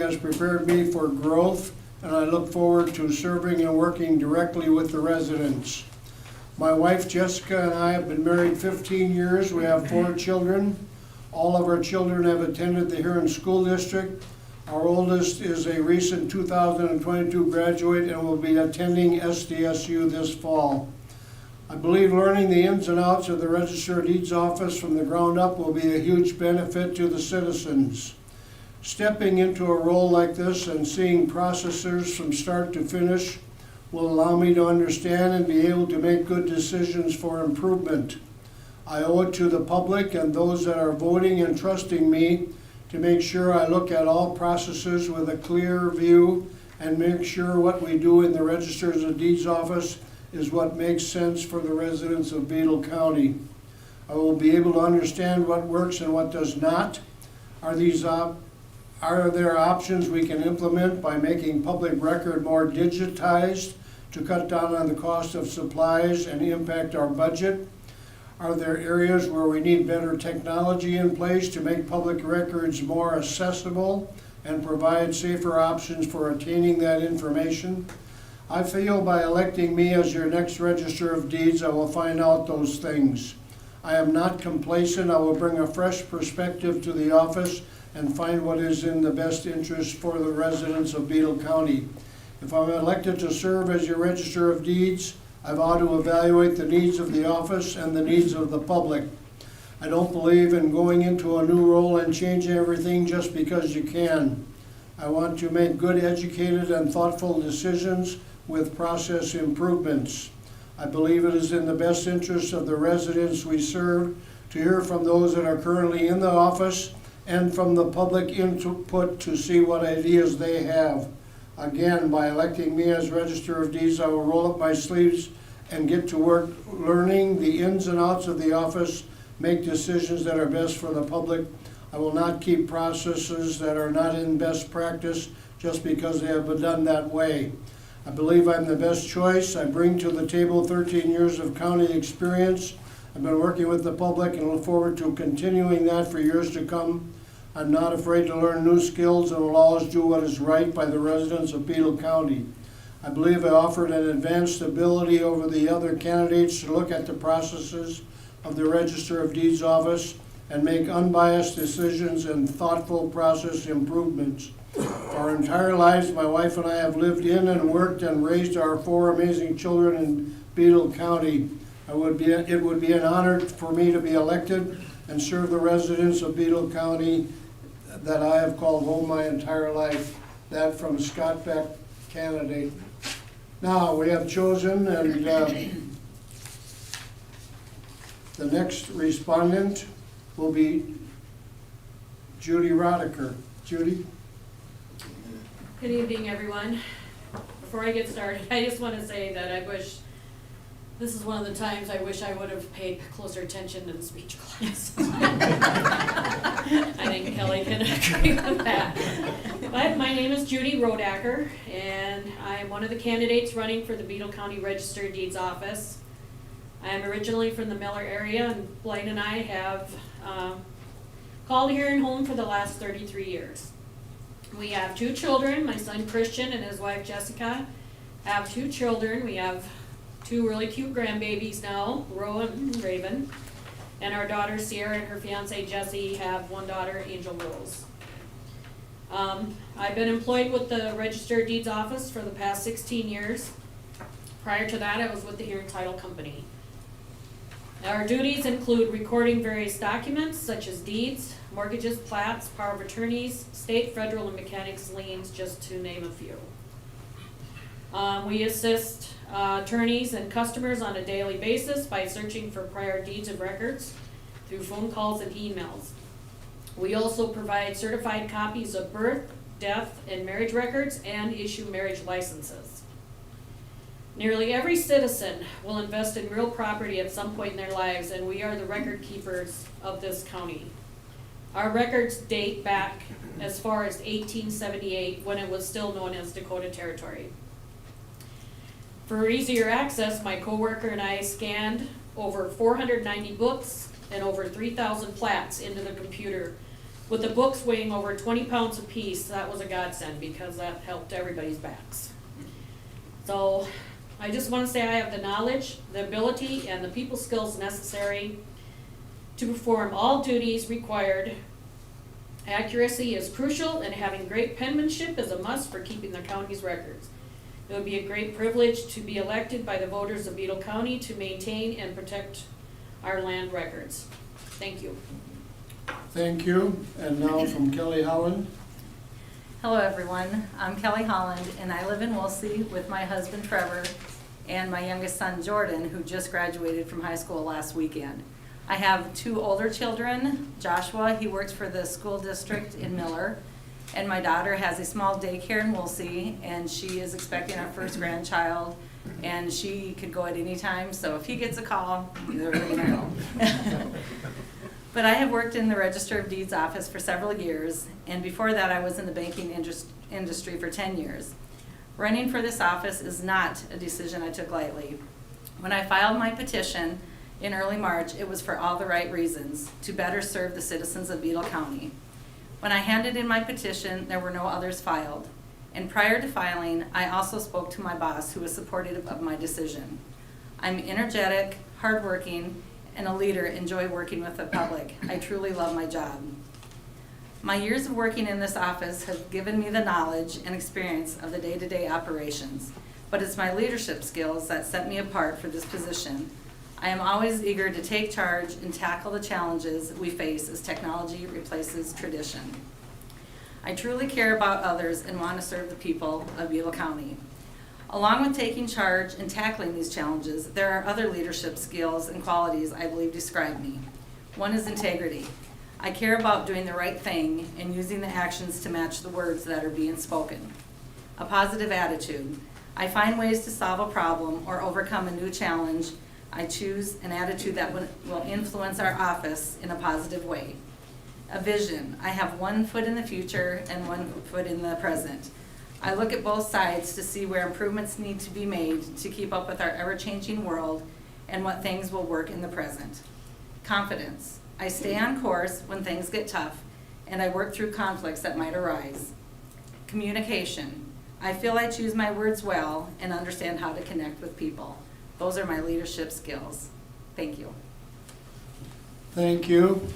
has prepared me for growth, and I look forward to serving and working directly with the residents. My wife Jessica and I have been married 15 years. We have 4 children. All of our children have attended the Huron School District. Our oldest is a recent 2022 graduate and will be attending SDSU this fall. I believe learning the ins and outs of the Register of Deeds office from the ground up will be a huge benefit to the citizens. Stepping into a role like this and seeing processes from start to finish will allow me to understand and be able to make good decisions for improvement. I owe it to the public and those that are voting and trusting me to make sure I look at all processes with a clear view and make sure what we do in the Register of Deeds office is what makes sense for the residents of Beadle County. I will be able to understand what works and what does not. Are there options we can implement by making public record more digitized to cut down on the cost of supplies and impact our budget? Are there areas where we need better technology in place to make public records more accessible and provide safer options for attaining that information? I feel by electing me as your next Register of Deeds, I will find out those things. I am not complacent. I will bring a fresh perspective to the office and find what is in the best interest for the residents of Beadle County. If I'm elected to serve as your Register of Deeds, I've ought to evaluate the needs of the office and the needs of the public. I don't believe in going into a new role and changing everything just because you can. I want to make good, educated, and thoughtful decisions with process improvements. I believe it is in the best interest of the residents we serve to hear from those that are currently in the office and from the public input to see what ideas they have. Again, by electing me as Register of Deeds, I will roll up my sleeves and get to work learning the ins and outs of the office, make decisions that are best for the public. I will not keep processes that are not in best practice just because they have been done that way. I believe I'm the best choice. I bring to the table 13 years of county experience. I've been working with the public and look forward to continuing that for years to come. I'm not afraid to learn new skills and will always do what is right by the residents of Beadle County. I believe I offered an advanced ability over the other candidates to look at the processes of the Register of Deeds office and make unbiased decisions and thoughtful process improvements. Our entire lives, my wife and I have lived in and worked and raised our 4 amazing children in Beadle County. It would be an honor for me to be elected and serve the residents of Beadle County that I have called home my entire life. That from Scott Beck, candidate. Now we have chosen, and the next respondent will be Judy Rodecker. Judy? Good evening, everyone. Before I get started, I just want to say that I wish, this is one of the times I wish I would have paid closer attention to the speech class. I think Kelly can agree with that. But my name is Judy Rodecker, and I am one of the candidates running for the Beadle County Register of Deeds office. I am originally from the Miller area, and Blaine and I have called here and home for the last 33 years. We have 2 children. My son Christian and his wife Jessica have 2 children. We have 2 really cute grandbabies now, Rowan and Raven. And our daughter Sierra and her fiance Jesse have 1 daughter, Angel Rose. I've been employed with the Register of Deeds office for the past 16 years. Prior to that, I was with the Huron Title Company. Our duties include recording various documents such as deeds, mortgages, plats, power of attorneys, state, federal, and mechanics liens, just to name a few. We assist attorneys and customers on a daily basis by searching for prior deeds of records through phone calls and emails. We also provide certified copies of birth, death, and marriage records and issue marriage licenses. Nearly every citizen will invest in real property at some point in their lives, and we are the record keepers of this county. Our records date back as far as 1878, when it was still known as Dakota Territory. For easier access, my coworker and I scanned over 490 books and over 3,000 plats into the computer With the books weighing over 20 pounds apiece, that was a godsend because that helped everybody's backs. So I just want to say I have the knowledge, the ability, and the people skills necessary to perform all duties required. Accuracy is crucial, and having great penmanship is a must for keeping the county's records. It would be a great privilege to be elected by the voters of Beetle County to maintain and protect our land records. Thank you. Thank you. And now from Kelly Holland. Hello, everyone. I'm Kelly Holland, and I live in Wolsey with my husband Trevor and my youngest son Jordan, who just graduated from high school last weekend. I have 2 older children. Joshua, he works for the school district in Miller, and my daughter has a small daycare in Wolsey, and she is expecting our first grandchild, and she could go at any time, so if he gets a call, they're gonna go. But I have worked in the Register of Deeds office for several years, and before that I was in the banking industry for 10 years. Running for this office is not a decision I took lightly. When I filed my petition in early March, it was for all the right reasons, to better serve the citizens of Beetle County. When I handed in my petition, there were no others filed. And prior to filing, I also spoke to my boss, who was supportive of my decision. I'm energetic, hardworking, and a leader, enjoy working with the public. I truly love my job. My years of working in this office have given me the knowledge and experience of the day-to-day operations, but it's my leadership skills that set me apart for this position. I am always eager to take charge and tackle the challenges we face as technology replaces tradition. I truly care about others and want to serve the people of Beetle County. Along with taking charge and tackling these challenges, there are other leadership skills and qualities I believe describe me. One is integrity. I care about doing the right thing and using the actions to match the words that are being spoken. A positive attitude. I find ways to solve a problem or overcome a new challenge. I choose an attitude that will influence our office in a positive way. A vision. I have one foot in the future and one foot in the present. I look at both sides to see where improvements need to be made to keep up with our ever-changing world and what things will work in the present. Confidence. I stay on course when things get tough, and I work through conflicts that might arise. Communication. I feel I choose my words well and understand how to connect with people. Those are my leadership skills. Thank you. Thank you.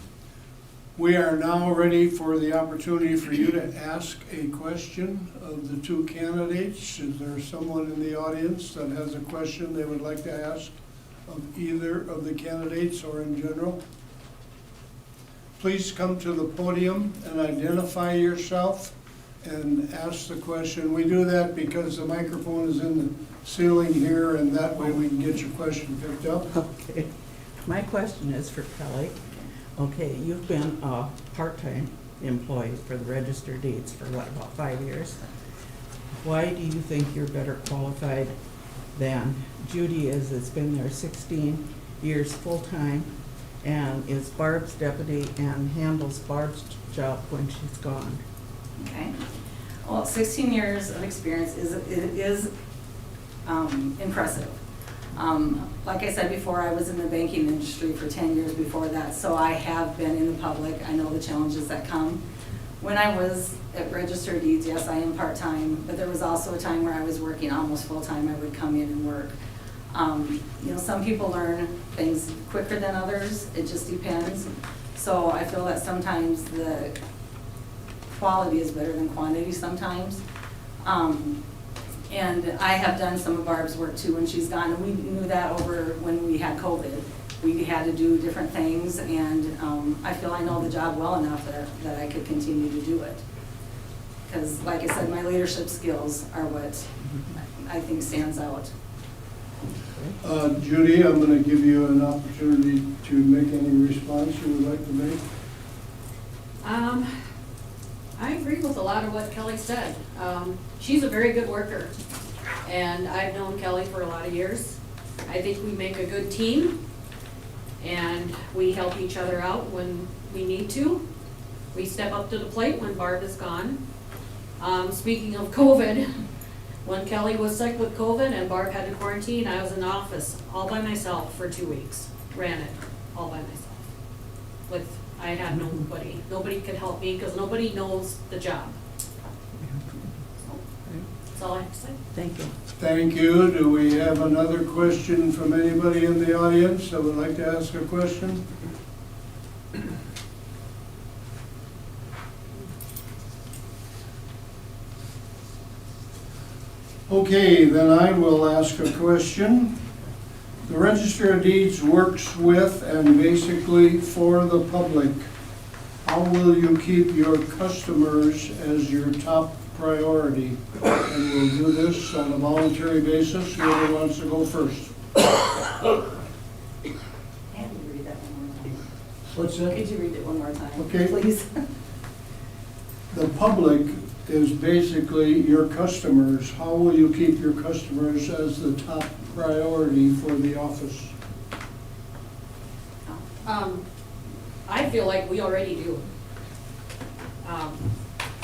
We are now ready for the opportunity for you to ask a question of the 2 candidates. Is there someone in the audience that has a question they would like to ask of either of the candidates or in general? Please come to the podium and identify yourself and ask the question. We do that because the microphone is in the ceiling here, and that way we can get your question picked up. Okay, my question is for Kelly. Okay, you've been a part-time employee for the Register of Deeds for what, about 5 years? Why do you think you're better qualified than Judy is, that's been there 16 years full-time and is Barb's deputy and handles Barb's job when she's gone? Okay. Well, 16 years of experience is impressive. Like I said before, I was in the banking industry for 10 years before that, so I have been in the public. I know the challenges that come. When I was at Register of Deeds, yes, I am part-time, but there was also a time where I was working almost full-time. I would come in and work. You know, some people learn things quicker than others. It just depends. So I feel that sometimes the quality is better than quantity sometimes. And I have done some of Barb's work too when she's gone, and we knew that over when we had COVID. We had to do different things, and I feel I know the job well enough that I could continue to do it. Because like I said, my leadership skills are what I think stands out. Judy, I'm going to give you an opportunity to make any response you would like to make. I agree with a lot of what Kelly said. She's a very good worker, and I've known Kelly for a lot of years. I think we make a good team, and we help each other out when we need to. We step up to the plate when Barb is gone. Speaking of COVID, when Kelly was sick with COVID and Barb had to quarantine, I was in the office all by myself for 2 weeks. Ran it all by myself. I had nobody could help me, because nobody knows the job. That's all I have to say. Thank you. Thank you. Do we have another question from anybody in the audience that would like to ask a question? Okay, then I will ask a question. The Register of Deeds works with and basically for the public. How will you keep your customers as your top priority? And we'll do this on a voluntary basis. Whoever wants to go first. Could you read that one more time? What's that? Could you read it one more time? Okay. Please. The public is basically your customers. How will you keep your customers as the top priority for the office? I feel like we already do.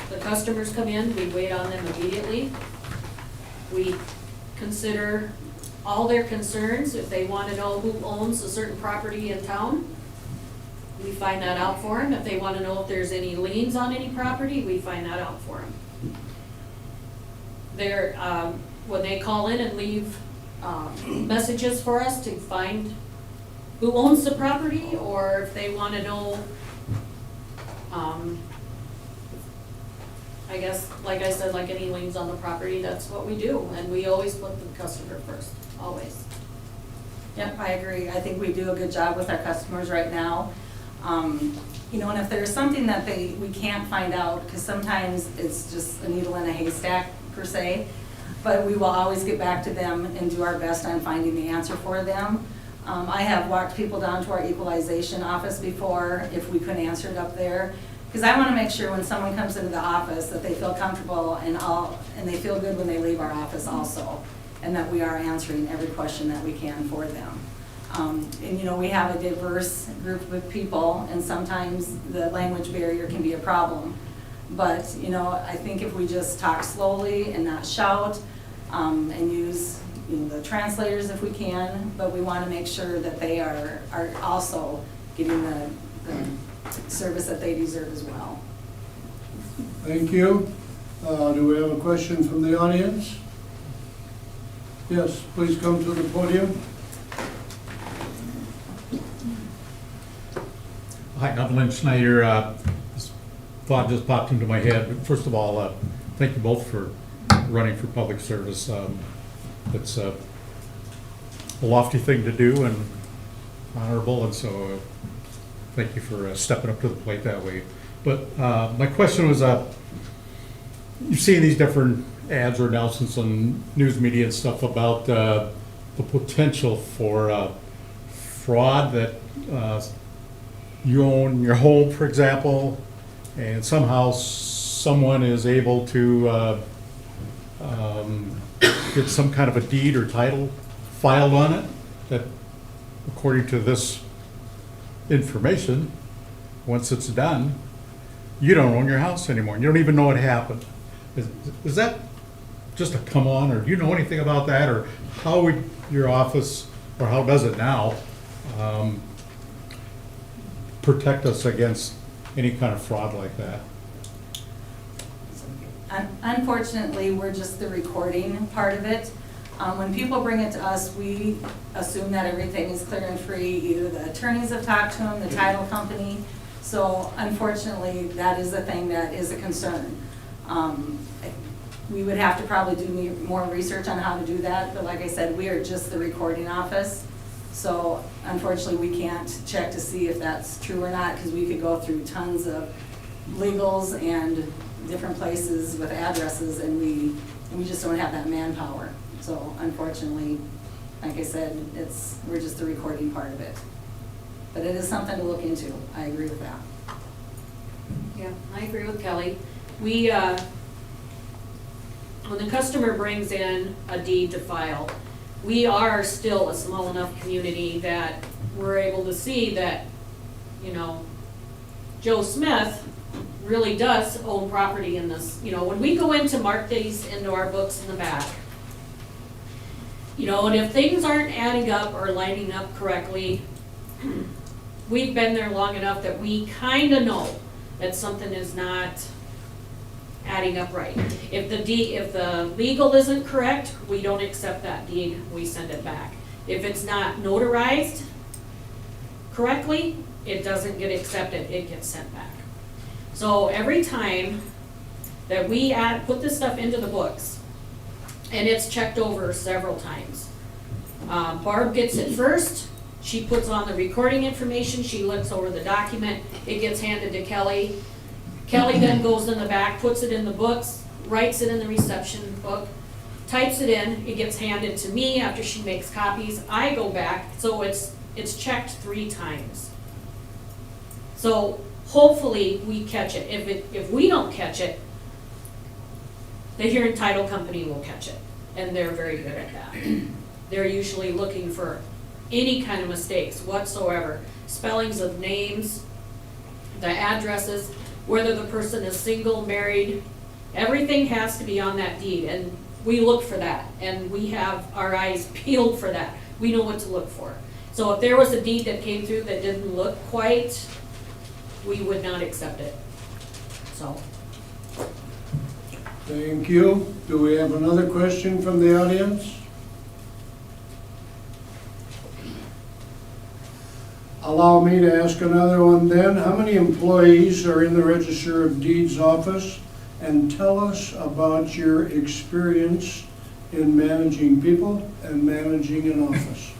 The customers come in, we wait on them immediately. We consider all their concerns. If they want to know who owns a certain property in town, we find that out for them. If they want to know if there's any liens on any property, we find that out for them. When they call in and leave messages for us to find who owns the property, or if they want to know, I guess, like I said, like any liens on the property, that's what we do. And we always put the customer first, always. Yep, I agree. I think we do a good job with our customers right now. You know, and if there's something that we can't find out, because sometimes it's just a needle in a haystack per se, but we will always get back to them and do our best on finding the answer for them. I have walked people down to our equalization office before if we couldn't answer it up there. Because I want to make sure when someone comes into the office that they feel comfortable and they feel good when they leave our office also, and that we are answering every question that we can for them. And you know, we have a diverse group of people, and sometimes the language barrier can be a problem. But you know, I think if we just talk slowly and not shout, and use the translators if we can, but we want to make sure that they are also getting the service that they deserve as well. Thank you. Do we have a question from the audience? Yes, please come to the podium. Hi, I'm Lynn Schneider. This thought just popped into my head. But first of all, thank you both for running for public service. It's a lofty thing to do and honorable, and so thank you for stepping up to the plate that way. But my question was, you've seen these different ads or announcements on news media and stuff about the potential for fraud, that you own your home, for example, and somehow someone is able to get some kind of a deed or title filed on it that, according to this information, once it's done, you don't own your house anymore. You don't even know what happened. Is that just a come on, or do you know anything about that, or how would your office, or how does it now, protect us against any kind of fraud like that? Unfortunately, we're just the recording part of it. When people bring it to us, we assume that everything is clear and free. Either the attorneys have talked to them, the title company. So unfortunately, that is a thing that is a concern. We would have to probably do more research on how to do that, but like I said, we are just the recording office. So unfortunately, we can't check to see if that's true or not, because we could go through tons of legals and different places with addresses, and we just don't have that manpower. So unfortunately, like I said, we're just the recording part of it. But it is something to look into. I agree with that. Yeah, I agree with Kelly. We, when the customer brings in a deed to file, we are still a small enough community that we're able to see that, you know, Joe Smith really does own property in this. You know, when we go in to mark these into our books in the back, you know, and if things aren't adding up or lining up correctly, we've been there long enough that we kinda know that something is not adding up right. If the legal isn't correct, we don't accept that deed, we send it back. If it's not notarized correctly, it doesn't get accepted, it gets sent back. So every time that we put this stuff into the books, and it's checked over several times. Barb gets it first, she puts on the recording information, she looks over the document, it gets handed to Kelly. Kelly then goes in the back, puts it in the books, writes it in the reception book, types it in, it gets handed to me after she makes copies, I go back, so it's checked 3 times. So hopefully we catch it. If we don't catch it, the hearing title company will catch it, and they're very good at that. They're usually looking for any kind of mistakes whatsoever, spellings of names, the addresses, whether the person is single, married, everything has to be on that deed, and we look for that, and we have our eyes peeled for that. We know what to look for. So if there was a deed that came through that didn't look quite, we would not accept it, so. Thank you. Do we have another question from the audience? Allow me to ask another one then. How many employees are in the Register of Deeds office? And tell us about your experience in managing people and managing an office.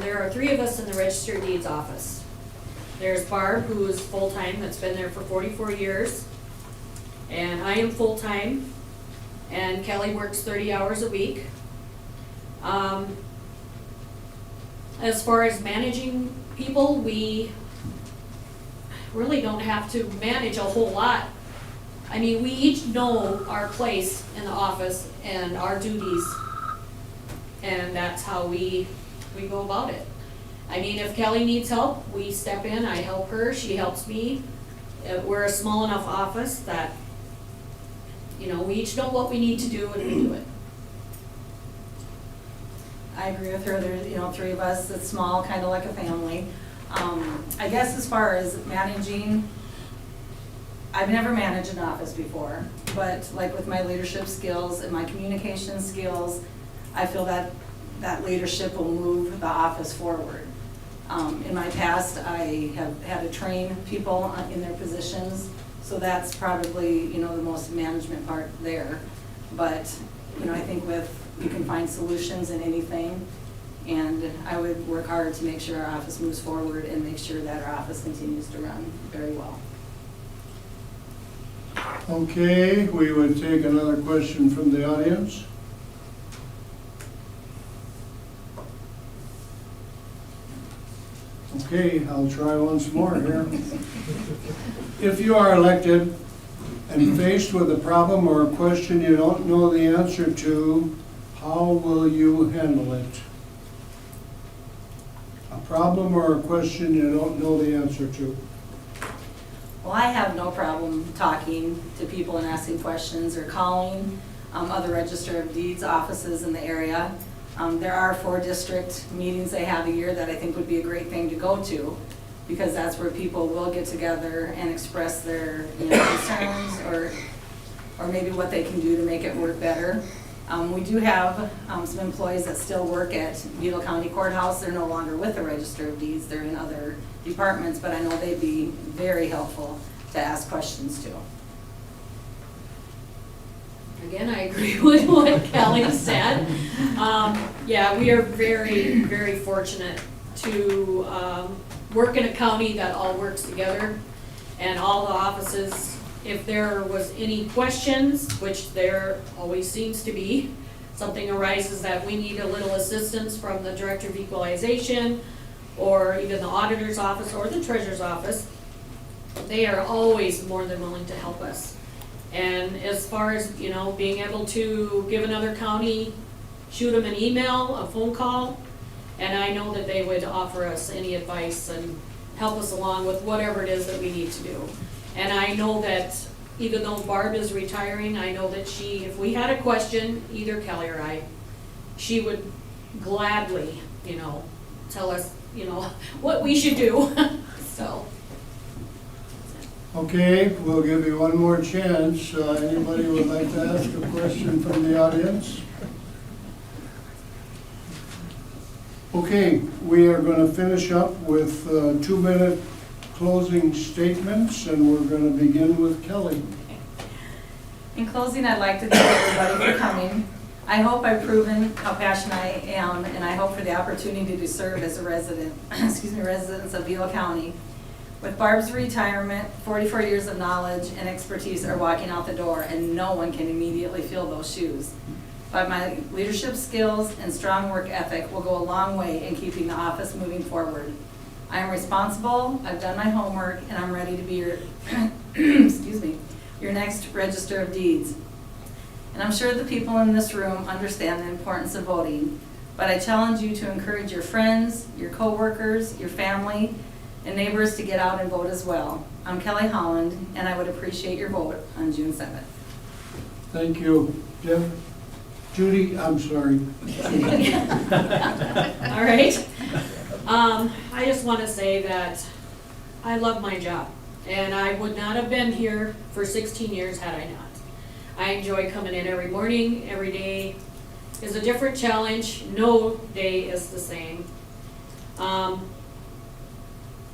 There are 3 of us in the Register of Deeds office. There's Barb, who is full-time, that's been there for 44 years. And I am full-time, and Kelly works 30 hours a week. As far as managing people, we really don't have to manage a whole lot. I mean, we each know our place in the office and our duties, and that's how we go about it. I mean, if Kelly needs help, we step in, I help her, she helps me. We're a small enough office that, you know, we each know what we need to do and we do it. I agree with her, there's, 3 of us, it's small, kind of like a family. I guess as far as managing, I've never managed an office before, but like with my leadership skills and my communication skills, I feel that leadership will move the office forward. In my past, I have had to train people in their positions, so that's probably, the most management part there. But, I think you can find solutions in anything, and I would work hard to make sure our office moves forward and make sure that our office continues to run very well. Okay, we would take another question from the audience. Okay, I'll try once more here. If you are elected and faced with a problem or a question you don't know the answer to, how will you handle it? A problem or a question you don't know the answer to? Well, I have no problem talking to people and asking questions or calling other Register of Deeds offices in the area. There are 4 district meetings they have a year that I think would be a great thing to go to, because that's where people will get together and express their concerns or maybe what they can do to make it work better. We do have some employees that still work at Beetle County Courthouse. They're no longer with the Register of Deeds, they're in other departments, but I know they'd be very helpful to ask questions to. Again, I agree with what Kelly said. Yeah, we are very, very fortunate to work in a county that all works together, and all the offices, if there was any questions, which there always seems to be, something arises that we need a little assistance from the Director of Equalization, or even the Auditor's Office or the Treasurer's Office, they are always more than willing to help us. And as far as, being able to give another county, shoot them an email, a phone call, and I know that they would offer us any advice and help us along with whatever it is that we need to do. And I know that even though Barb is retiring, I know that if we had a question, either Kelly or I, she would gladly, tell us you know, what we should do, so. Okay, we'll give you one more chance. Anybody would like to ask a question from the audience? Okay, we are going to finish up with 2-minute closing statements, and we're going to begin with Kelly. In closing, I'd like to thank everybody for coming. I hope I've proven how passionate I am, and I hope for the opportunity to serve as a resident, residents of Beal County. With Barb's retirement, 44 years of knowledge and expertise are walking out the door, and no one can immediately fill those shoes. But my leadership skills and strong work ethic will go a long way in keeping the office moving forward. I am responsible, I've done my homework, and I'm ready to be your, your next Register of Deeds. And I'm sure the people in this room understand the importance of voting, but I challenge you to encourage your friends, your coworkers, your family, and neighbors to get out and vote as well. I'm Kelly Holland, and I would appreciate your vote on June 7th. Thank you. Deb? Judy, I'm sorry. All right. I just want to say that I love my job, and I would not have been here for 16 years had I not. I enjoy coming in every morning. Every day is a different challenge. No day is the same.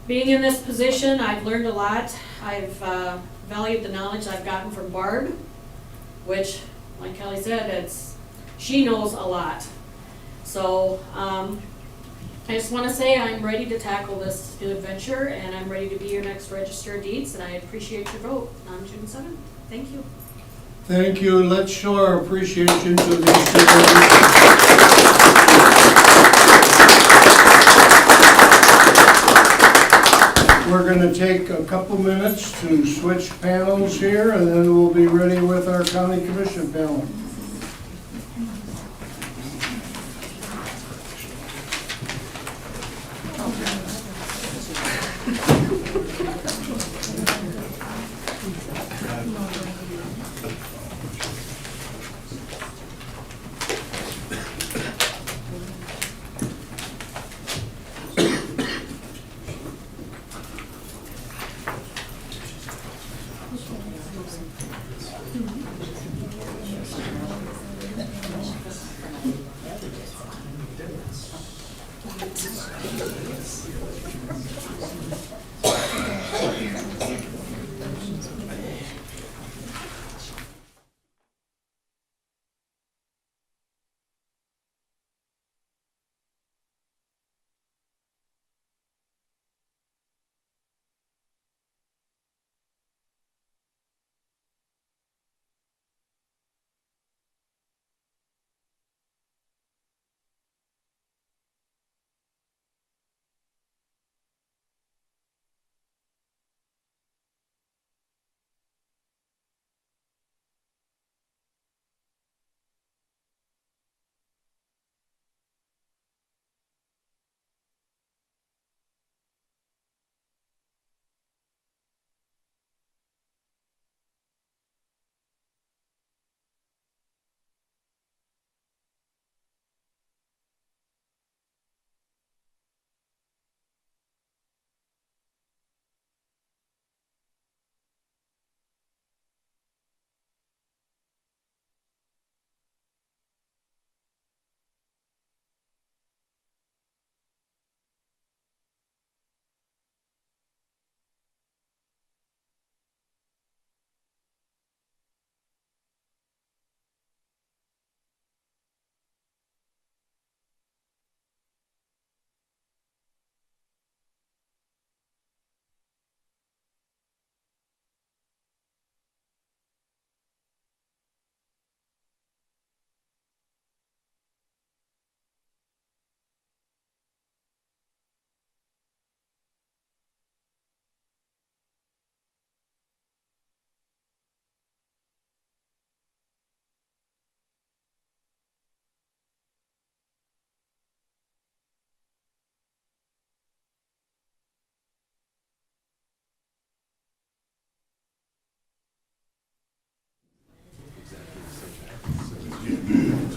Being in this position, I've learned a lot. I've valued the knowledge I've gotten from Barb, which, like Kelly said, she knows a lot. So I just want to say I'm ready to tackle this new adventure, and I'm ready to be your next Register of Deeds, and I appreciate your vote on June 7th. Thank you. Thank you. Let's show our appreciation to these two. We're going to take a couple minutes to switch panels here, and then we'll be ready with our County Commission panel.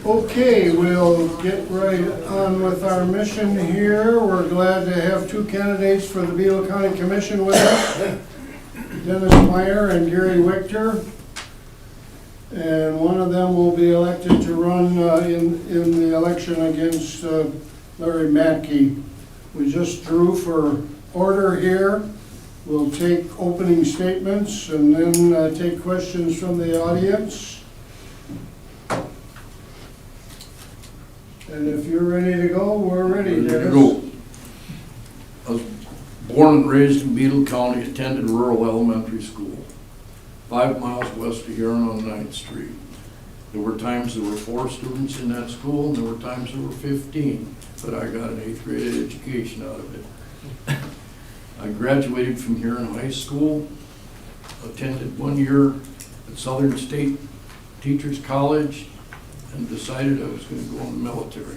Okay, we'll get right on with our mission here. We're glad to have two candidates for the Beetle County Commission with us, Dennis Meyer and Gary Wichter. And one of them will be elected to run in the election against Larry Matkey. We just drew for order here. We'll take opening statements and then take questions from the audience. And if you're ready to go, we're ready, Ready to Dennis. go. I was born and raised in Beetle County, attended rural elementary school, 5 miles west of Huron on 9th Street. There were times there were 4 students in that school, and there were times there were 15, but I got an 8th grade education out of it. I graduated from Huron High School, attended 1 year at Southern State Teachers College, and decided I was going to go in the military.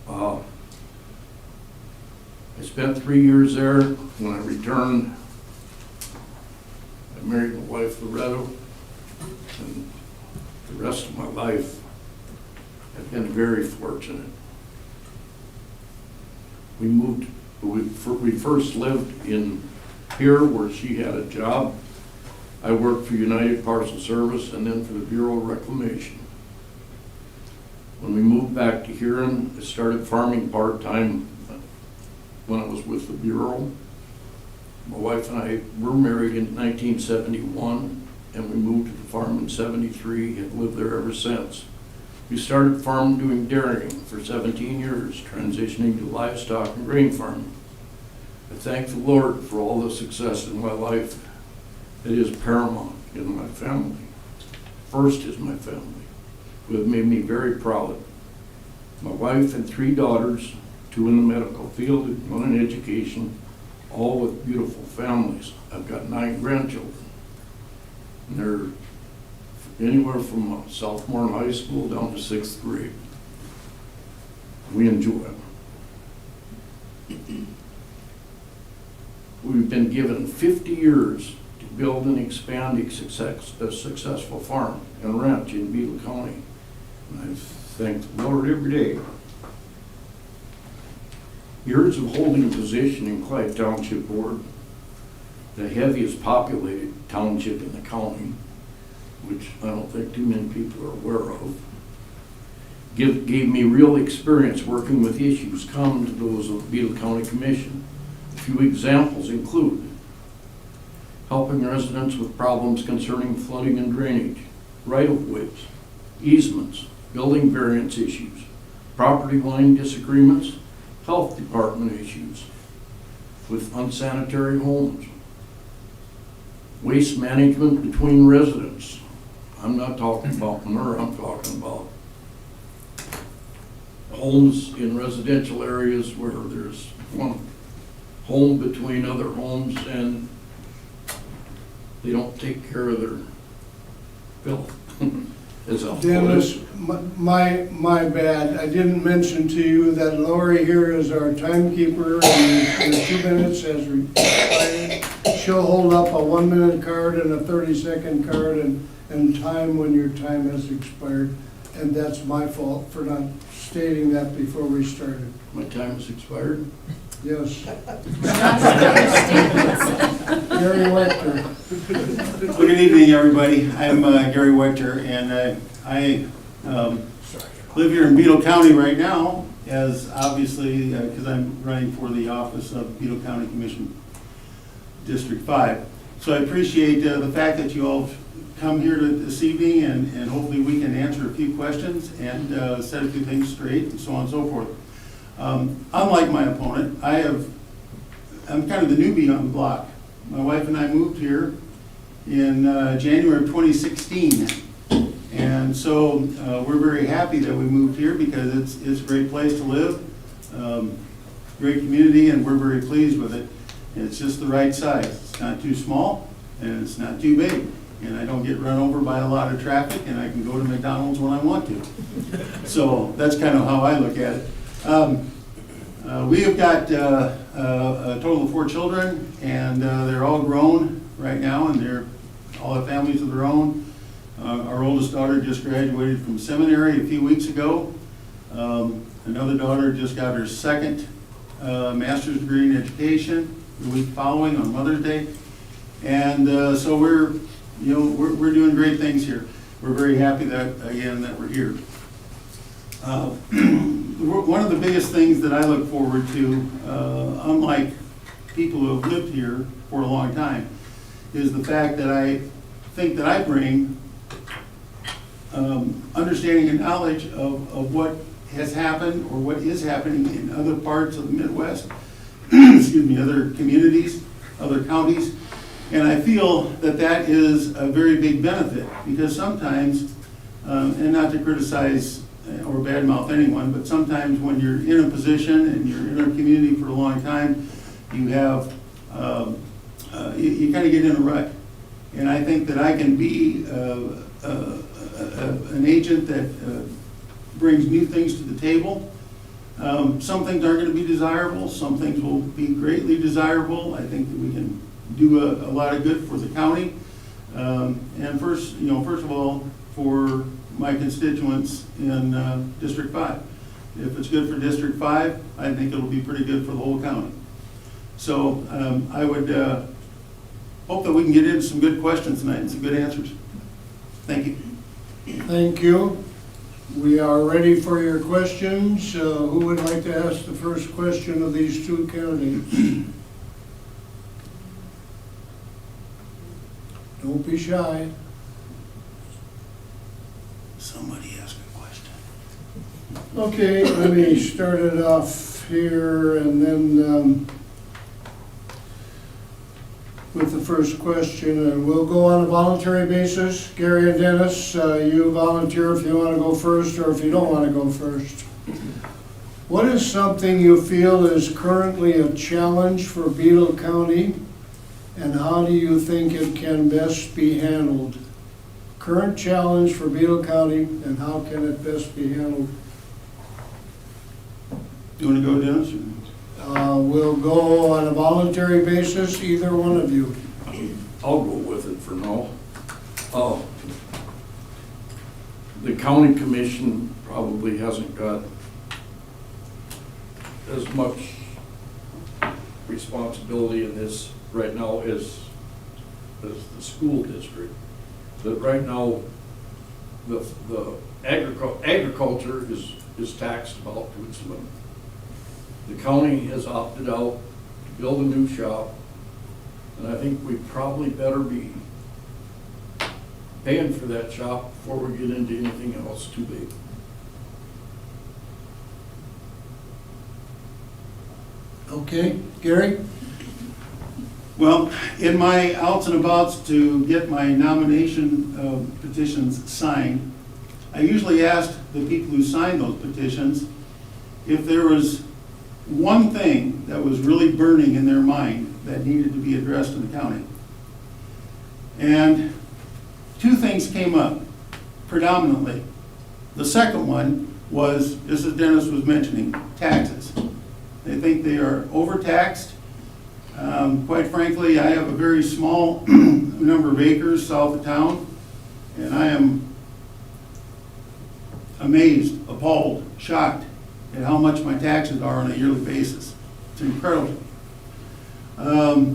I spent 3 years there. When I returned, I married my wife, Loretto, and the rest of my life I've been very fortunate. We first lived in here where she had a job. I worked for United Parcel Service and then for the Bureau of Reclamation. When we moved back to Huron, I started farming part-time when I was with the Bureau. My wife and I were married in 1971, and we moved to the farm in 73 and lived there ever since. We started farming doing dairying for 17 years, transitioning to livestock and grain farming. I thank the Lord for all the success in my life. It is paramount in my family. First is my family, who have made me very proud. My wife and 3 daughters, 2 in the medical field and 1 in education, all with beautiful families. I've got 9 grandchildren. And they're anywhere from sophomore in high school down to 6th grade. We enjoy them. We've been given 50 years to build and expand a successful farm and ranch in Beetle County. And I thank the Lord every day. Years of holding a position in Clyde Township Board, the heaviest populated township in the county, which I don't think too many people are aware of, gave me real experience working with issues common to those of the Beetle County Commission. A few examples include helping residents with problems concerning flooding and drainage, right-of-ways, easements, building variance issues, property line disagreements, health department issues with unsanitary homes, waste management between residents. I'm not talking about manure, I'm talking about homes in residential areas where there's one home between other homes and they don't take care of their filth. Dennis, my bad. I didn't mention to you that Lori here is our timekeeper, and in 2 minutes as required. She'll hold up a 1-minute card and a 30-second card and time when your time has expired. And that's my fault for not stating that before we started. My time has expired. Yes. Gary Wichter. Good evening, everybody. I'm Gary Wichter, and I live here in Beetle County right now, as obviously, because I'm running for the office of Beetle County Commission District 5. So I appreciate the fact that you all come here this evening, and hopefully we can answer a few questions and set a few things straight, and so on and so forth. Unlike my opponent, I'm kind of the newbie on the block. My wife and I moved here in January of 2016. And so we're very happy that we moved here because it's a great place to live, great community, and we're very pleased with it. It's just the right size. It's not too small and it's not too big. And I don't get run over by a lot of traffic, and I can go to McDonald's when I want to. So that's kind of how I look at it. We have got a total of 4 children, and they're all grown right now, and they're all have families of their own. Our oldest daughter just graduated from seminary a few weeks ago. Another daughter just got her second master's degree in education the week following on Mother's Day. And so we're doing great things here. We're very happy that we're here. One of the biggest things that I look forward to, unlike people who have lived here for a long time, is the fact that I think that I bring understanding and knowledge of what has happened or what is happening in other parts of the Midwest, excuse me, other communities, other counties. And I feel that that is a very big benefit, because sometimes, and not to criticize or badmouth anyone, but sometimes when you're in a position and you're in a community for a long time, you have, you kind of get in a rut. And I think that I can be an agent that brings new things to the table. Some things aren't going to be desirable, some things will be greatly desirable. I think that we can do a lot of good for the county. And first of all, for my constituents in District 5. If it's good for District 5, I think it'll be pretty good for the whole county. So I would hope that we can get into some good questions tonight and some good answers. Thank you. Thank you. We are ready for your questions. Who would like to ask the first question of these two candidates? Don't be shy. Somebody ask a question. Okay, let me start it off here and then with the first question, and we'll go on a voluntary basis. Gary and Dennis, you volunteer if you want to go first or if you don't want to go first. What is something you feel is currently a challenge for Beetle County, and how do you think it can best be handled? Current challenge for Beetle County, and how can it best be handled? You want to go, Dennis? We'll go on a voluntary basis, either one of you. I'll go with it for now. The county commission probably hasn't got as much responsibility in this right now as the school district. That right now, the agriculture is taxed about to its limit. The county has opted out to build a new shop, and I think we probably better be paying for that shop before we get into anything else too big. Okay, Gary? Well, in my outs and abouts to get my nomination petitions signed, I usually ask the people who sign those petitions if there was one thing that was really burning in their mind that needed to be addressed in the county. And two things came up predominantly. The second one was, just as Dennis was mentioning, taxes. They think they are overtaxed. Quite frankly, I have a very small number of acres south of town, and I am amazed, appalled, shocked at how much my taxes are on a yearly basis. It's incredible. I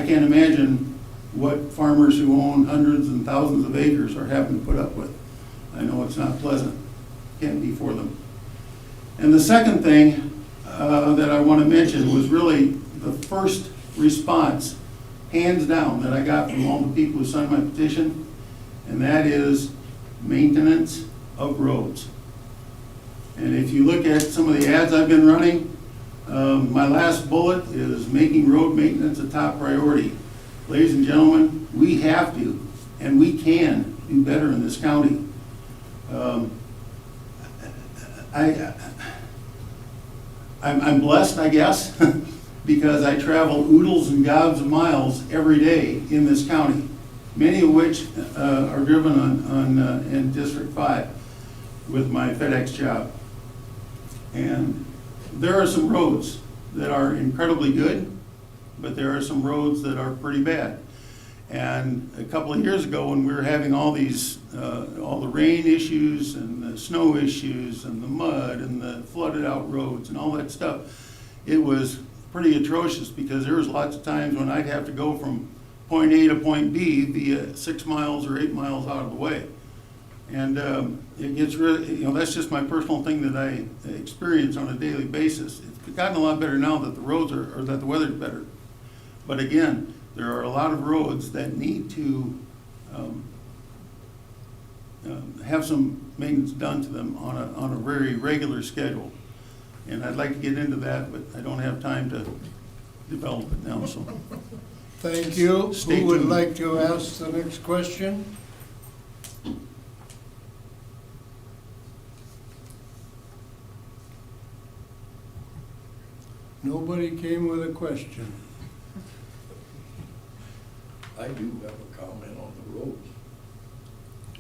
can't imagine what farmers who own hundreds and thousands of acres are having to put up with. I know it's not pleasant. Can't be for them. And the second thing that I want to mention was really the first response, hands down, that I got from all the people who signed my petition, and that is maintenance of roads. And if you look at some of the ads I've been running, my last bullet is making road maintenance a top priority. Ladies and gentlemen, we have to, and we can do better in this county. I'm blessed, I guess, because I travel oodles and gobs of miles every day in this county, many of which are driven in District 5 with my FedEx job. And there are some roads that are incredibly good, but there are some roads that are pretty bad. And a couple of years ago, when we were having all these, all the rain issues and the snow issues and the mud and the flooded out roads and all that stuff, it was pretty atrocious because there was lots of times when I'd have to go from point A to point B via 6 miles or 8 miles out of the way. And it gets really, you know, that's just my personal thing that I experience on a daily basis. It's gotten a lot better now that the roads are, or that the weather's better. But again, there are a lot of roads that need to have some maintenance done to them on a very regular schedule. And I'd like to get into that, but I don't have time to develop it now, so. Thank you. Stay Who would tuned. like to ask the next question? Nobody came with a question. I do have a comment on the roads.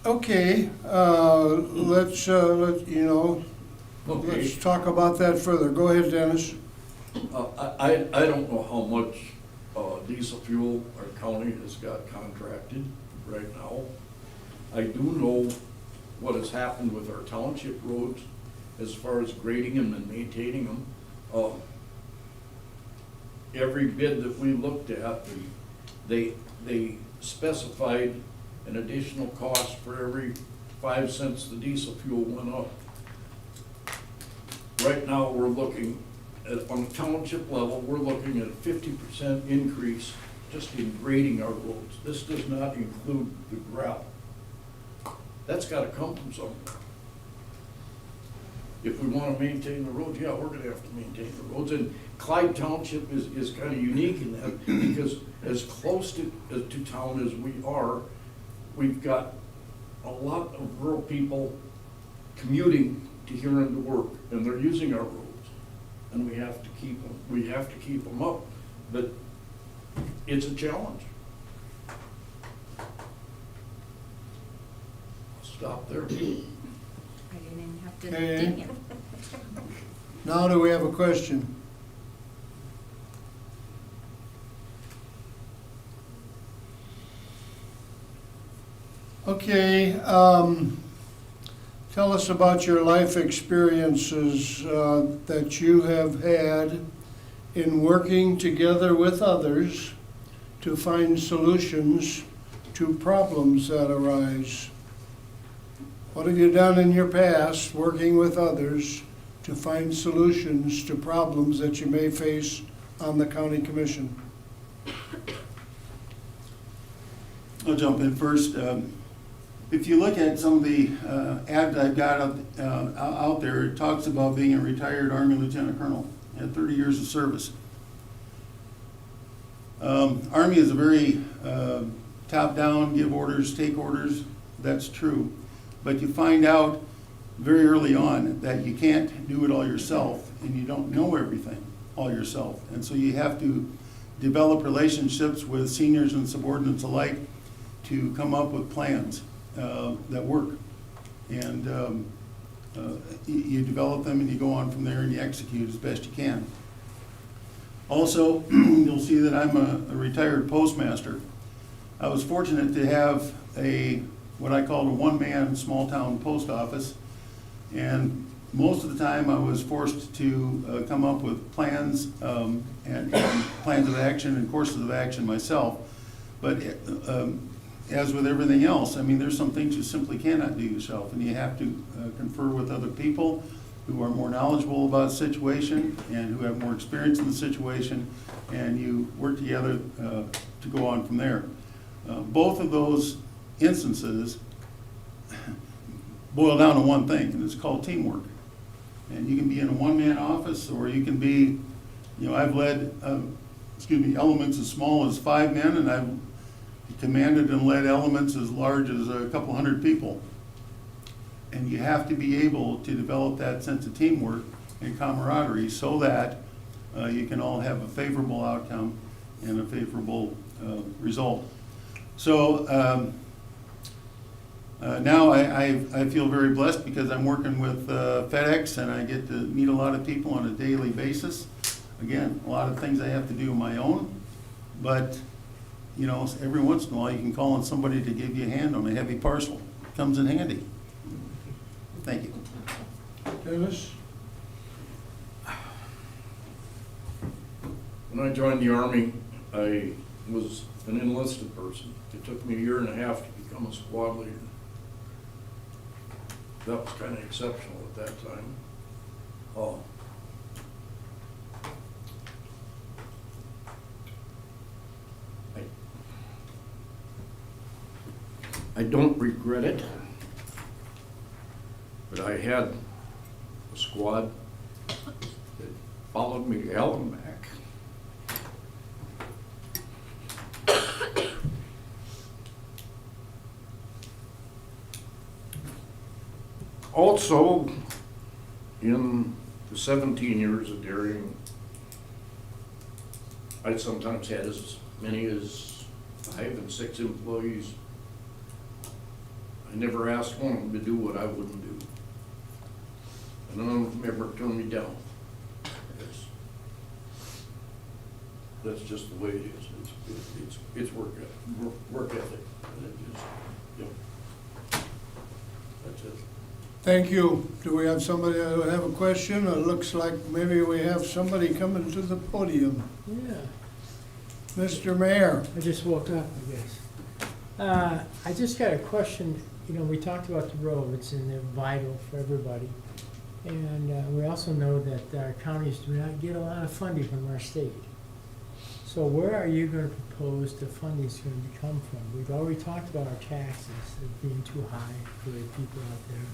Okay, let's, let's talk about that further. Go ahead, Dennis. I don't know how much diesel fuel our county has got contracted right now. I do know what has happened with our township roads as far as grading them and maintaining them. Every bid that we looked at, they specified an additional cost for every 5 cents the diesel fuel went up. Right now, we're looking at, on the township level, we're looking at a 50% increase just in grading our roads. This does not include the gravel. That's gotta come from somewhere. If we wanna maintain the roads, yeah, we're gonna have to maintain the roads. And Clyde Township is kinda unique in that, because as close to town as we are, we've got a lot of rural people commuting to Huron to work, and they're using our roads. And we have to keep them up, but it's a challenge. Stop there. I didn't even have to, Okay. didn't you? Now do we have a question? Okay, tell us about your life experiences that you have had in working together with others to find solutions to problems that arise. What have you done in your past, working with others, to find solutions to problems that you may face on the county commission? I'll jump in first. If you look at some of the ads I've got out there, it talks about being a retired Army Lieutenant Colonel and 30 years of service. Army is a very top-down, give orders, take orders. That's true. But you find out very early on that you can't do it all yourself, and you don't know everything all yourself. And so you have to develop relationships with seniors and subordinates alike to come up with plans that work. And you develop them and you go on from there and you execute as best you can. Also, you'll see that I'm a retired postmaster. I was fortunate to have what I called a one-man small-town post office. And most of the time I was forced to come up with plans and plans of action and courses of action myself. But as with everything else, I mean, there's some things you simply cannot do yourself, and you have to confer with other people who are more knowledgeable about the situation and who have more experience in the situation, and you work together to go on from there. Both of those instances boil down to one thing, and it's called teamwork. And you can be in a one-man office, or you can be, I've led, elements as small as 5 men, and I've commanded and led elements as large as a couple hundred people. And you have to be able to develop that sense of teamwork and camaraderie so that you can all have a favorable outcome and a favorable result. So now I feel very blessed because I'm working with FedEx, and I get to meet a lot of people on a daily basis. Again, a lot of things I have to do on my own, but you know, every once in a while, you can call on somebody to give you a hand on a heavy parcel. Comes in handy. Thank you. Dennis? When I joined the Army, I was an enlisted person. It took me a year and a half to become a squad leader. That was kind of exceptional at that time. Oh. I don't regret it, but I had a squad that followed me to hell and back. Also, in the 17 years of dairying, I sometimes had as many as 5 and 6 employees. I never asked one of them to do what I wouldn't do. And none of them ever turned me down. That's just the way it is. It's work ethic. It is, yep. That's it. Thank you. Do we have somebody that have a question? It looks like maybe we have somebody coming to the podium. Yeah, Mr. Mayor. I just woke up, I guess. I just got a question. You know, we talked about the roads and they're vital for everybody. And we also know that our counties do not get a lot of funding from our state. So where are you going to propose the funding is going to come from? We've already talked about our taxes being too high for the people out there.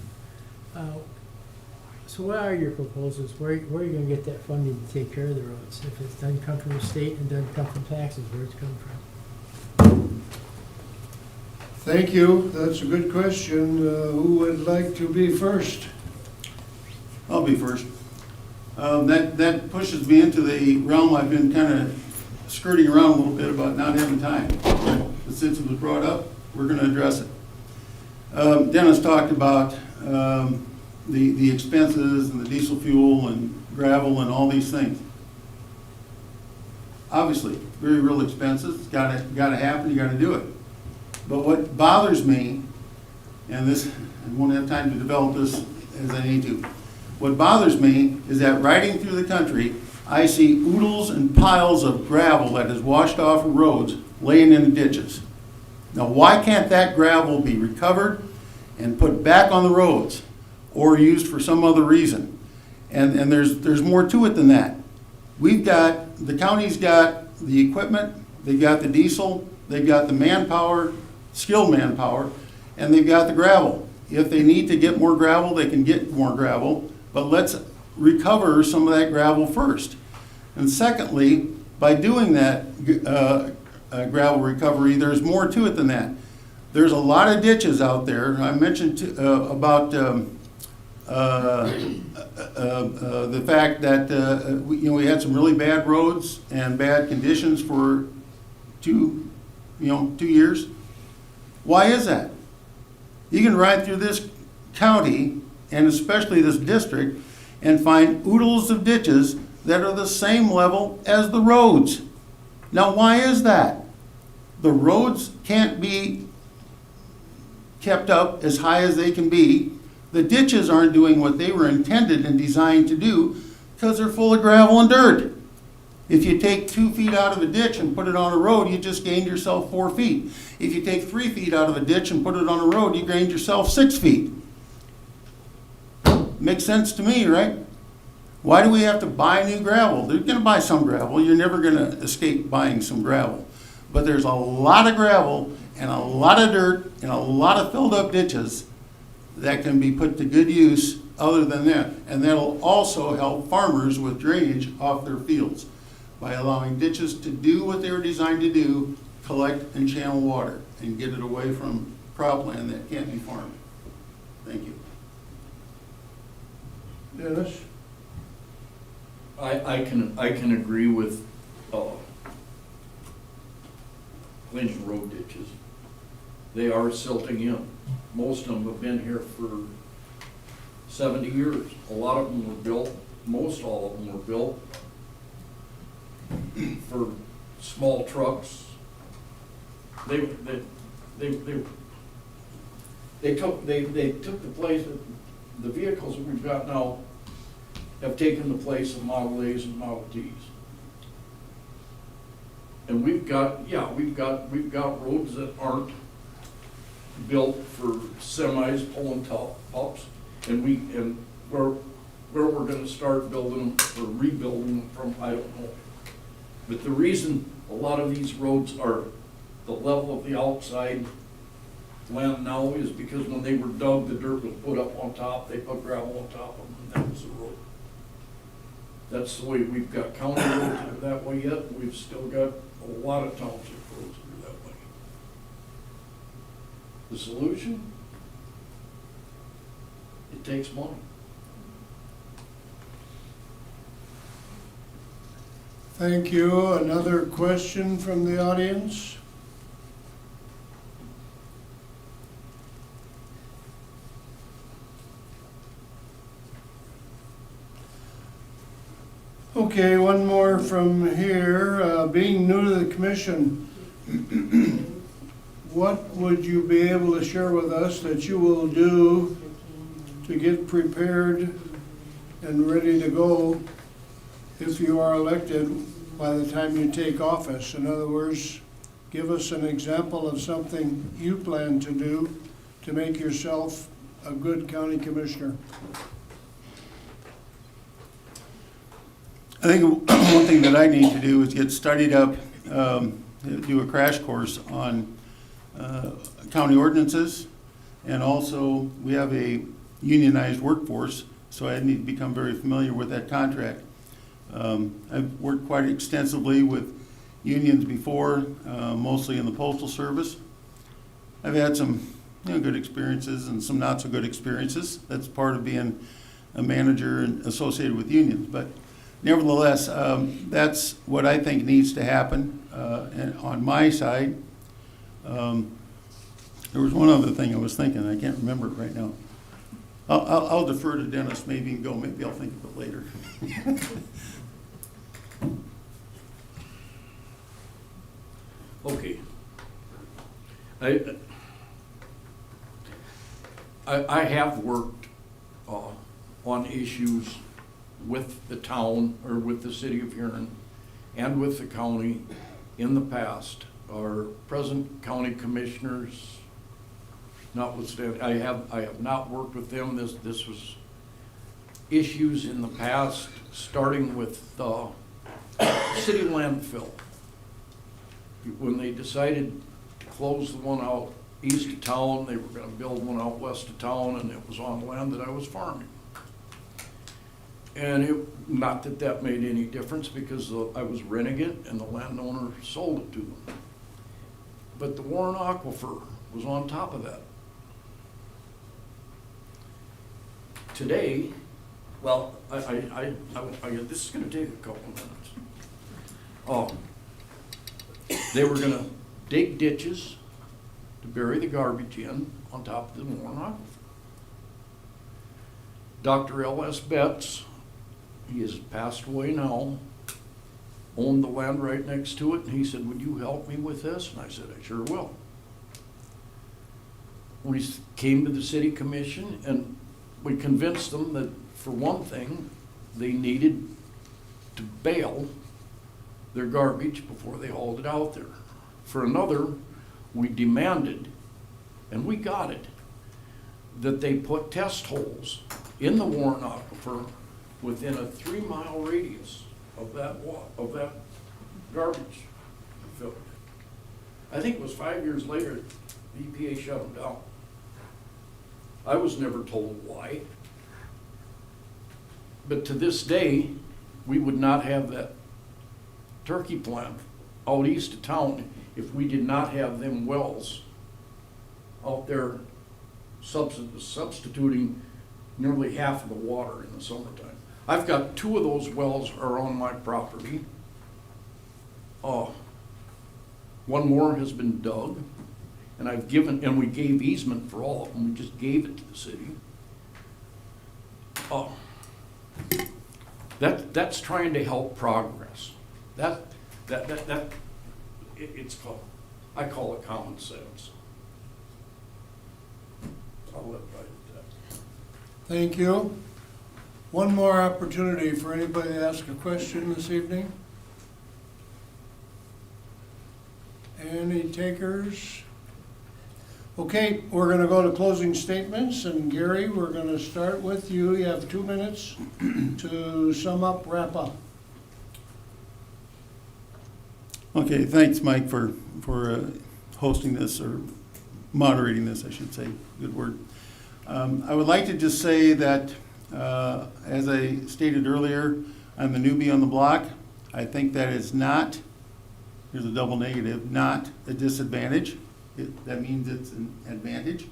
So what are your proposals? Where are you going to get that funding to take care of the roads? If it doesn't come from the state and doesn't come from taxes, where's it come from? Thank you. That's a good question. Who would like to be first? I'll be first. That pushes me into the realm I've been kind of skirting around a little bit about not having time. But since it was brought up, we're going to address it. Dennis talked about the expenses and the diesel fuel and gravel and all these things. Obviously, very real expenses. It's got to happen. You got to do it. But what bothers me, and this I won't have time to develop this as I need to. What bothers me is that riding through the country, I see oodles and piles of gravel that is washed off of roads laying in the ditches. Now, why can't that gravel be recovered and put back on the roads or used for some other reason? And there's more to it than that. The county's got the equipment, they've got the diesel, they've got the manpower, skilled manpower, and they've got the gravel. If they need to get more gravel, they can get more gravel, but let's recover some of that gravel first. And secondly, by doing that gravel recovery, there's more to it than that. There's a lot of ditches out there. I mentioned about the fact that we had some really bad roads and bad conditions for 2 years. Why is that? You can ride through this county, and especially this district, and find oodles of ditches that are the same level as the roads. Now, why is that? The roads can't be kept up as high as they can be. The ditches aren't doing what they were intended and designed to do because they're full of gravel and dirt. If you take 2 feet out of a ditch and put it on a road, you just gained yourself 4 feet. If you take 3 feet out of a ditch and put it on a road, you gained yourself 6 feet. Makes sense to me, right? Why do we have to buy new gravel? They're going to buy some gravel. You're never going to escape buying some gravel. But there's a lot of gravel and a lot of dirt and a lot of filled up ditches that can be put to good use other than that. And that'll also help farmers with drainage off their fields by allowing ditches to do what they were designed to do, collect and channel water and get it away from cropland that can't be farmed. Thank you. Dennis? I can agree with cleaning road ditches. They are silting in. Most of them have been here for 70 years. A lot of them were built, most all of them were built for small trucks they took the place, the vehicles that we've got now have taken the place of Model A's and Model T's. And we've got roads that aren't built for semis pulling pups, and where we're gonna start building them or rebuilding them from, I don't know. But the reason a lot of these roads are the level of the outside land now is because when they were dug, the dirt was put up on top, they put gravel on top of them, and that was the road. That's the way, we've got county roads that are that way yet, we've still got a lot of township roads that are that way. The solution? It takes money. Thank you. Another question from the audience? Okay, one more from here. Being new to the commission, what would you be able to share with us that you will do to get prepared and ready to go if you are elected by the time you take office? In other words, give us an example of something you plan to do to make yourself a good county commissioner. I think one thing that I need to do is get studied up, do a crash course on county ordinances. And also, we have a unionized workforce, so I need to become very familiar with that contract. I've worked quite extensively with unions before, mostly in the Postal Service. I've had some good experiences and some not so good experiences. That's part of being a manager and associated with unions. But nevertheless, that's what I think needs to happen. And on my side, there was one other thing I was thinking. I can't remember it right now. I'll defer to Dennis. Maybe and go. Maybe I'll think of it later. Okay. I have worked on issues with the town, or with the city of Huron, and with the county in the past. Our present county commissioners, notwithstanding, I have not worked with them. This was issues in the past, starting with the city landfill. When they decided to close the one out east of town, they were gonna build one out west of town, and it was on land that I was farming. And not that that made any difference, because I was renting it and the landowner sold it to them. But the Warren Aquifer was on top of that. Today, well, this is gonna take a couple of minutes. They were gonna dig ditches to bury the garbage in on top of the Warren Aquifer. Dr. L.S. Betts, he has passed away now, owned the land right next to it, and he said, "Would you help me with this?" And I said, "I sure will." We came to the city commission, and we convinced them that, for one thing, they needed to bale their garbage before they hauled it out there. For another, we demanded, and we got it, that they put test holes in the Warren Aquifer within a 3-mile radius of that garbage filter. I think it was 5 years later, the EPA shut them down. I was never told why. But to this day, we would not have that turkey plant out east of town if we did not have them wells out there substituting nearly half of the water in the summertime. I've got 2 of those wells are on my property. One more has been dug, and we gave easement for all of them. We just gave it to the city. That's trying to help progress. It's called. I call it common sense. I'll let it at that. Thank you. One more opportunity for anybody to ask a question this evening. Any takers? Okay, we're gonna go to closing statements, and Gary, we're gonna start with you. You have 2 minutes to sum up, wrap up. Okay, thanks, Mike, for hosting this, or moderating this, I should say, good word. I would like to just say that, as I stated earlier, I'm the newbie on the block. I think that is not, here's a double negative, not a disadvantage. That means it's an advantage,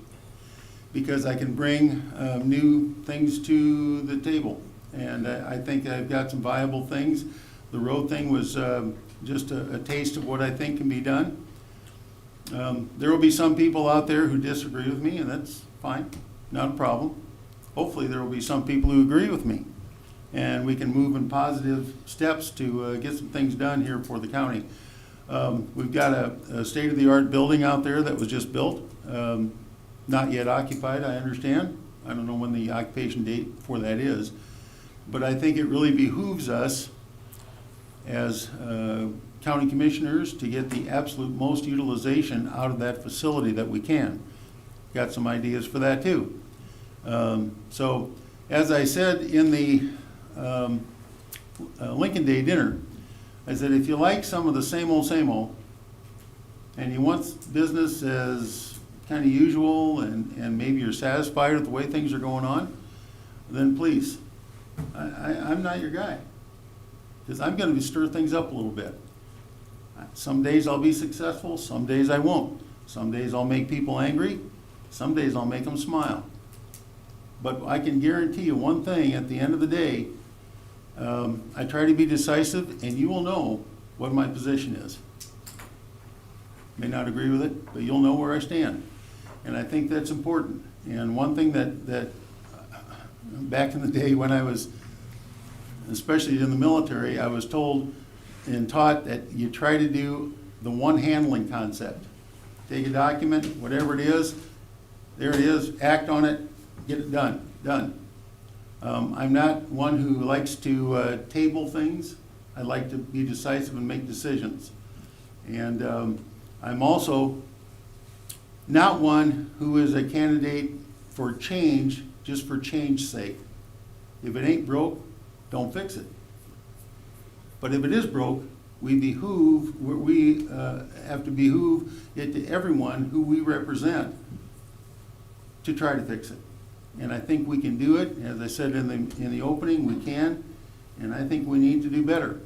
because I can bring new things to the table. And I think I've got some viable things. The road thing was just a taste of what I think can be done. There will be some people out there who disagree with me, and that's fine, not a problem. Hopefully there will be some people who agree with me, and we can move in positive steps to get some things done here for the county. We've got a state-of-the-art building out there that was just built, not yet occupied, I understand. I don't know when the occupation date for that is, but I think it really behooves us as county commissioners to get the absolute most utilization out of that facility that we can. Got some ideas for that too. So, as I said in the Lincoln Day dinner, I said, if you like some of the same old, and you want business as kind of usual, and maybe you're satisfied with the way things are going on, then please, I'm not your guy. Because I'm going to stir things up a little bit. Some days I'll be successful, some days I won't. Some days I'll make people angry, some days I'll make them smile. But I can guarantee you one thing, at the end of the day, I try to be decisive, and you will know what my position is. May not agree with it, but you'll know where I stand. And I think that's important. And one thing that back in the day when I was, especially in the military, I was told and taught that you try to do the one handling concept. Take a document, whatever it is, there it is, act on it, get it done. I'm not one who likes to table things. I like to be decisive and make decisions. And I'm also not one who is a candidate for change just for change's sake. If it ain't broke, don't fix it. But if it is broke, we have to behoove it to everyone who we represent to try to fix it. And I think we can do it. As I said in the opening, we can, and I think we need to do better.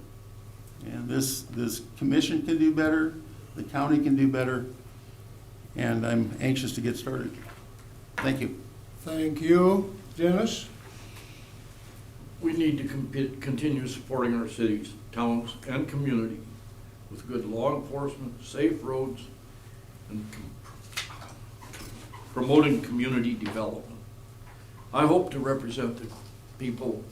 And this commission can do better, the county can do better, and I'm anxious to get started. Thank you. Thank you. Dennis? We need to continue supporting our cities, towns, and community with good law enforcement, safe roads, and promoting community development. I hope to represent the people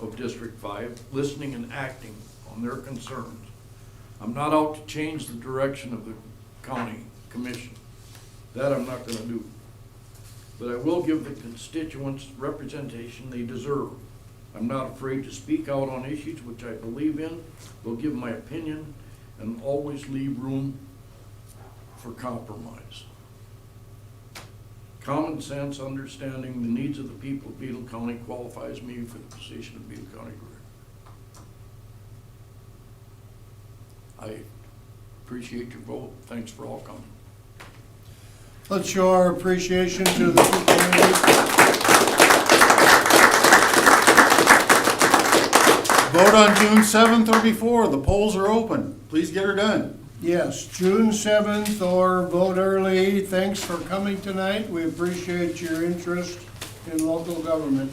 of District 5, listening and acting on their concerns. I'm not out to change the direction of the county commission. That I'm not gonna do. But I will give the constituents representation they deserve. I'm not afraid to speak out on issues which I believe in, will give my opinion, and always leave room for compromise. Common sense, understanding the needs of the people of Beetle County qualifies me for the position of Beetle County Director. I appreciate your vote. Thanks for all coming. Let's show our appreciation to the two candidates. Vote on June 7th or before. The polls are open. Please get her done. Yes, June 7th, or vote early. Thanks for coming tonight. We appreciate your interest in local government.